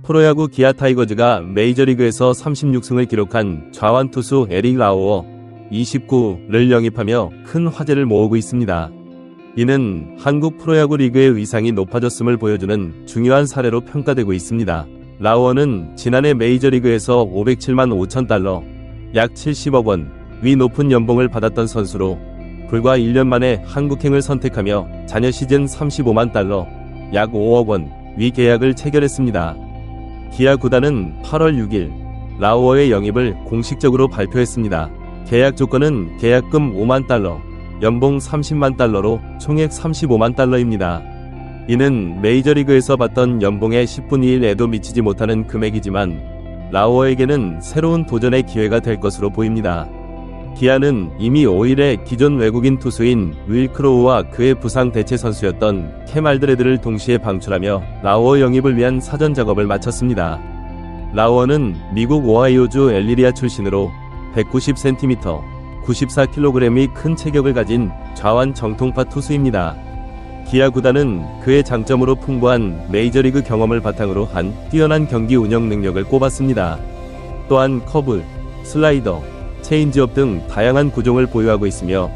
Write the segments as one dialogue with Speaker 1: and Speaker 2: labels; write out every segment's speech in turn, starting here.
Speaker 1: 프로야구 기아 타이거즈가 메이저리그에서 36승을 기록한 좌완 투수 에릭 라우어 29를 영입하며 큰 화제를 모으고 있습니다. 이는 한국 프로야구 리그의 위상이 높아졌음을 보여주는 중요한 사례로 평가되고 있습니다. 라우어는 지난해 메이저리그에서 507만 5천 달러, 약 70억 원 위 높은 연봉을 받았던 선수로 불과 1년 만에 한국행을 선택하며 자녀 시즌 35만 달러, 약 5억 원 위 계약을 체결했습니다. 기아 구단은 8월 6일 라우어의 영입을 공식적으로 발표했습니다. 계약 조건은 계약금 5만 달러, 연봉 30만 달러로 총액 35만 달러입니다. 이는 메이저리그에서 받던 연봉의 10분의 1에도 미치지 못하는 금액이지만 라우어에게는 새로운 도전의 기회가 될 것으로 보입니다. 기아는 이미 5일에 기존 외국인 투수인 윌 크로우와 그의 부상 대체 선수였던 캠 알드레드를 동시에 방출하며 라우어 영입을 위한 사전 작업을 마쳤습니다. 라우어는 미국 오하이오주 엘리리아 출신으로 190cm, 94kg의 큰 체격을 가진 좌완 정통파 투수입니다. 기아 구단은 그의 장점으로 풍부한 메이저리그 경험을 바탕으로 한 뛰어난 경기 운영 능력을 꼽았습니다. 또한 커브, 슬라이더, 체인지업 등 다양한 구종을 보유하고 있으며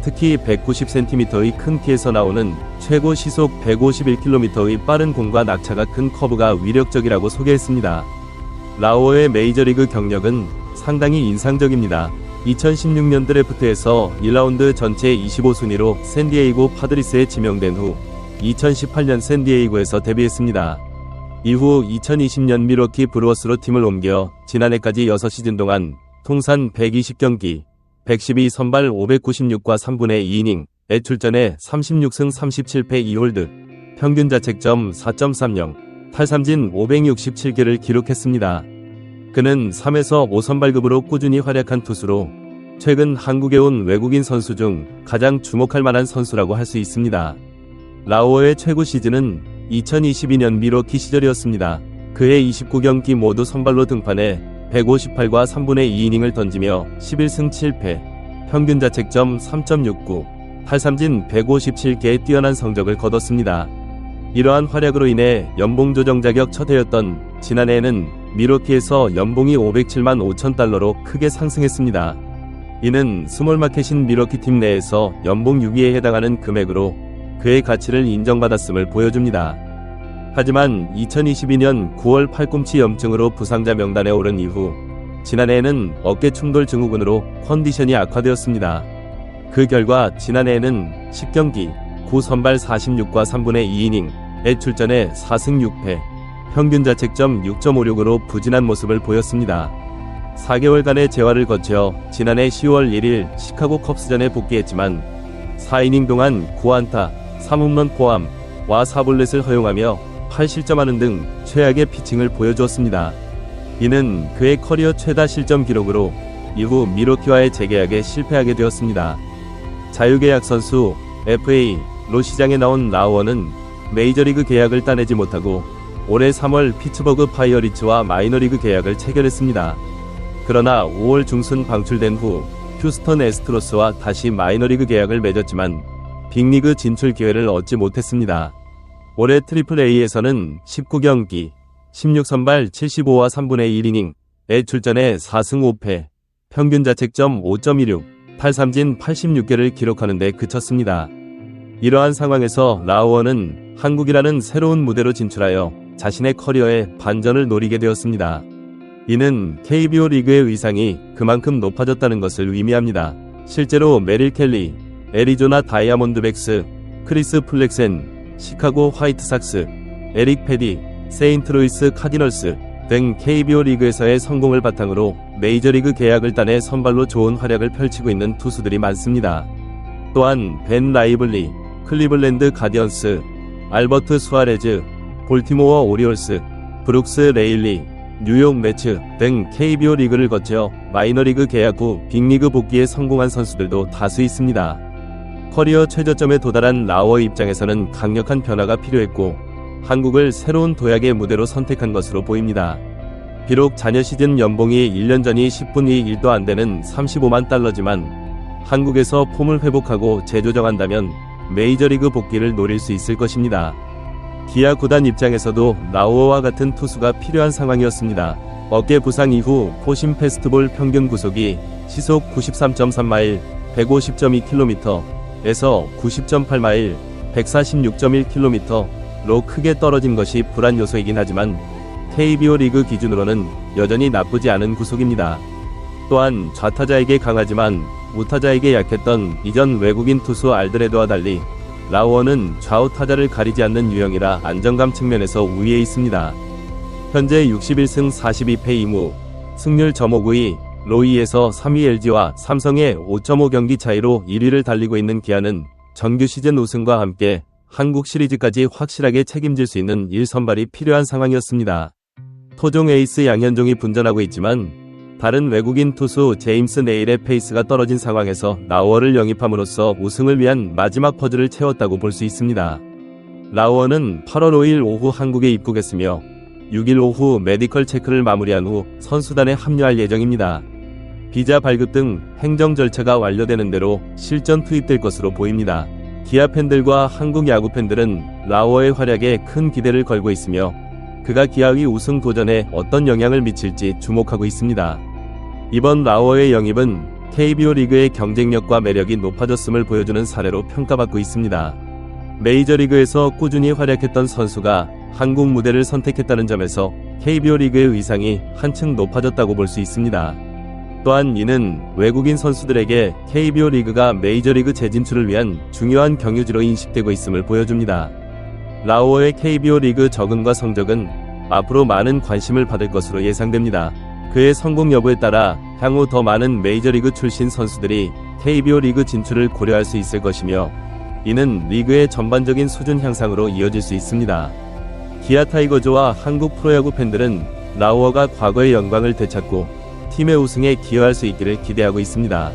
Speaker 1: 특히 190cm의 큰 키에서 나오는 최고 시속 151km의 빠른 공과 낙차가 큰 커브가 위력적이라고 소개했습니다. 라우어의 메이저리그 경력은 상당히 인상적입니다. 2016년 드래프트에서 1라운드 전체 25순위로 샌디에이고 파드리스에 지명된 후 2018년 샌디에이고에서 데뷔했습니다. 이후 2020년 밀워키 브루어스로 팀을 옮겨 지난해까지 6시즌 동안 통산 120경기, 112선발 596과 3분의 2이닝에 출전해 36승 37패 2홀드, 평균 자책점 4.30, 탈삼진 567개를 기록했습니다. 그는 3에서 5선발급으로 꾸준히 활약한 투수로 최근 한국에 온 외국인 선수 중 가장 주목할 만한 선수라고 할 수 있습니다. 라우어의 최고 시즌은 2022년 밀워키 시절이었습니다. 그의 29경기 모두 선발로 등판해 158과 3분의 2이닝을 던지며 11승 7패, 평균 자책점 3.69, 탈삼진 157개의 뛰어난 성적을 거뒀습니다. 이러한 활약으로 인해 연봉 조정 자격 첫 해였던 지난해에는 밀워키에서 연봉이 507만 5천 달러로 크게 상승했습니다. 이는 스몰마켓인 밀워키 팀 내에서 연봉 6위에 해당하는 금액으로 그의 가치를 인정받았음을 보여줍니다. 하지만 2022년 9월 팔꿈치 염증으로 부상자 명단에 오른 이후 지난해에는 어깨 충돌 증후군으로 컨디션이 악화되었습니다. 그 결과 지난해에는 10경기, 9선발 46과 3분의 2이닝에 출전해 4승 6패, 평균 자책점 6.56으로 부진한 모습을 보였습니다. 4개월간의 재활을 거쳐 지난해 10월 1일 시카고 컵스전에 복귀했지만 4이닝 동안 9안타, 3홈런 포함과 4볼넷을 허용하며 8실점하는 등 최악의 피칭을 보여주었습니다. 이는 그의 커리어 최다 실점 기록으로 이후 밀워키와의 재계약에 실패하게 되었습니다. 자유계약 선수 FA로 시장에 나온 라우어는 메이저리그 계약을 따내지 못하고 올해 3월 피츠버그 파이어리츠와 마이너리그 계약을 체결했습니다. 그러나 5월 중순 방출된 후 휴스턴 애스트로스와 다시 마이너리그 계약을 맺었지만 빅리그 진출 기회를 얻지 못했습니다. 올해 AAA에서는 19경기, 16선발 75와 3분의 1이닝에 출전해 4승 5패, 평균 자책점 5.16, 탈삼진 86개를 기록하는 데 그쳤습니다. 이러한 상황에서 라우어는 한국이라는 새로운 무대로 진출하여 자신의 커리어에 반전을 노리게 되었습니다. 이는 KBO 리그의 위상이 그만큼 높아졌다는 것을 의미합니다. 실제로 메릴 켈리, 애리조나 다이아몬드백스, 크리스 플렉센, 시카고 화이트삭스, 에릭 패디, 세인트루이스 카디널스 등 KBO 리그에서의 성공을 바탕으로 메이저리그 계약을 따내 선발로 좋은 활약을 펼치고 있는 투수들이 많습니다. 또한 벤 라이블리, 클리블랜드 가디언스, 알버트 수아레즈, 볼티모어 오리올스, 브룩스 레일리, 뉴욕 매츠 등 KBO 리그를 거쳐 마이너리그 계약 후 빅리그 복귀에 성공한 선수들도 다수 있습니다. 커리어 최저점에 도달한 라우어 입장에서는 강력한 변화가 필요했고 한국을 새로운 도약의 무대로 선택한 것으로 보입니다. 비록 자녀 시즌 연봉이 1년 전이 10분의 1도 안 되는 35만 달러지만 한국에서 폼을 회복하고 재조정한다면 메이저리그 복귀를 노릴 수 있을 것입니다. 기아 구단 입장에서도 라우어와 같은 투수가 필요한 상황이었습니다. 어깨 부상 이후 포심 페스트볼 평균 구속이 시속 93.3마일 150.2km에서 90.8마일 146.1km로 크게 떨어진 것이 불안 요소이긴 하지만 KBO 리그 기준으로는 여전히 나쁘지 않은 구속입니다. 또한 좌타자에게 강하지만 우타자에게 약했던 이전 외국인 투수 알드레드와 달리 라우어는 좌우 타자를 가리지 않는 유형이라 안정감 측면에서 우위에 있습니다. 현재 61승 42패 2무, 승률 .592, 로이에서 3위 LG와 삼성의 5.5 경기 차이로 1위를 달리고 있는 기아는 정규 시즌 우승과 함께 한국 시리즈까지 확실하게 책임질 수 있는 1선발이 필요한 상황이었습니다. 토종 에이스 양현종이 분전하고 있지만 다른 외국인 투수 제임스 네일의 페이스가 떨어진 상황에서 라우어를 영입함으로써 우승을 위한 마지막 퍼즐을 채웠다고 볼 수 있습니다. 라우어는 8월 5일 오후 한국에 입국했으며 6일 오후 메디컬 체크를 마무리한 후 선수단에 합류할 예정입니다. 비자 발급 등 행정 절차가 완료되는 대로 실전 투입될 것으로 보입니다. 기아 팬들과 한국 야구 팬들은 라우어의 활약에 큰 기대를 걸고 있으며 그가 기아의 우승 도전에 어떤 영향을 미칠지 주목하고 있습니다. 이번 라우어의 영입은 KBO 리그의 경쟁력과 매력이 높아졌음을 보여주는 사례로 평가받고 있습니다. 메이저리그에서 꾸준히 활약했던 선수가 한국 무대를 선택했다는 점에서 KBO 리그의 위상이 한층 높아졌다고 볼 수 있습니다. 또한 이는 외국인 선수들에게 KBO 리그가 메이저리그 재진출을 위한 중요한 경유지로 인식되고 있음을 보여줍니다. 라우어의 KBO 리그 적응과 성적은 앞으로 많은 관심을 받을 것으로 예상됩니다. 그의 성공 여부에 따라 향후 더 많은 메이저리그 출신 선수들이 KBO 리그 진출을 고려할 수 있을 것이며 이는 리그의 전반적인 수준 향상으로 이어질 수 있습니다. 기아 타이거즈와 한국 프로야구 팬들은 라우어가 과거의 영광을 되찾고 팀의 우승에 기여할 수 있기를 기대하고 있습니다.